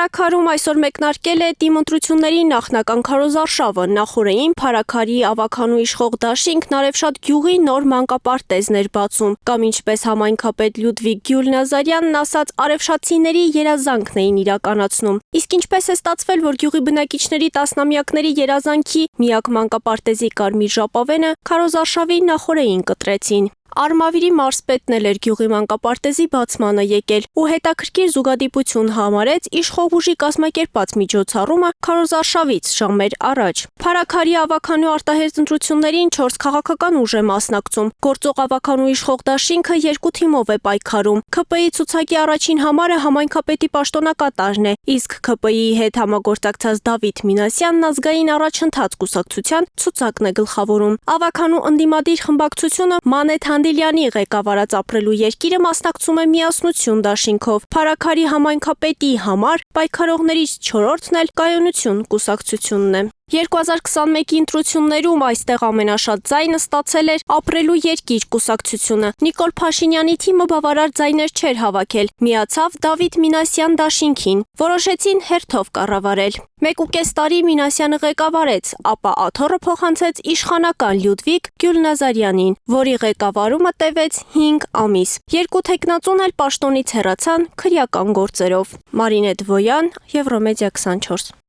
Փարաքարում այսօր մեկնարկել է դիմընտրությունների նախնական քարոզարշավը։ Նախօրեին Փարաքարի ավագանու իշխող դաշինք Նարևշատ գյուղի նոր մանկապարտեզն էր բացում, կամ ինչպես համայնքապետ Լյուդվիգ Գյուլնազարյանն ասաց, արևշատցիների երազանքն էին իրականացնում։ Իսկ ինչպես է ստացվել, որ գյուղի բնակիչների տասնամյակների երազանքի միակ մանկապարտեզի կարմիր ժապավենը քարոզարշավի նախօրեին կտրեցին։ Արմավիրի մարզպետն էլ էր գյուղի մանկապարտեզի բացմանը եկել ու հետաքրքիր զուգադիպություն համարեց իշխող ուժի կազմակերպած միջոցառումը քարոզարշավից ժամեր առաջ։ Փարաքարի ավագանու արտահերթ ընտրություններին 4 քաղաքական ուժ է մասնակցում։ Գործող ավագանու իշխող դաշինքը 2 թիմով է պայքարում։ ՔՊԻ ցուցակի առաջին համարը համայնքապետի պաշտոնակատարն է, իսկ ՔՊԻ-ի հետ համագործակցած Դավիթ Մինասյանն ազգային առաջընթաց կուսակցության ցուցակն է գլխավորում։ Ավագանու ընդդիմադիր խմբակցությունը Մանեթ Հանդիլյանի ղեկավարած ապրելու երկիրը մասնակցում է միասնություն դաշինքով։ Փարաքարի համայնքապետի համար պայքարողներից 4-րդն էլ Կայունություն կուսակցությունն է։ 2021-ի ընտրություններում այստեղ ամենաշատ ձայնը ստացել էր Ապրելու երկիր կուսակցությունը։ Նիկոլ Փաշինյանի թիմը բավարար ձայներ չէր հավաքել, միացավ Դավիթ Մինասյան դաշինքին, որոշեցին հերթով կառավարել։ 1.5 տարի Մինասյանը ղեկավարեց, ապա աթոռը փոխանցեց իշխանական Լյուդվիգ Գյուլնազարյանին, որի ղեկավարումը տևեց 5 ամիս։ 2 թեկնածուն էլ պաշտոնից հեռացան քրեական գործերով։ Մարինե Դվոյան, Եվրոմեդիա 24։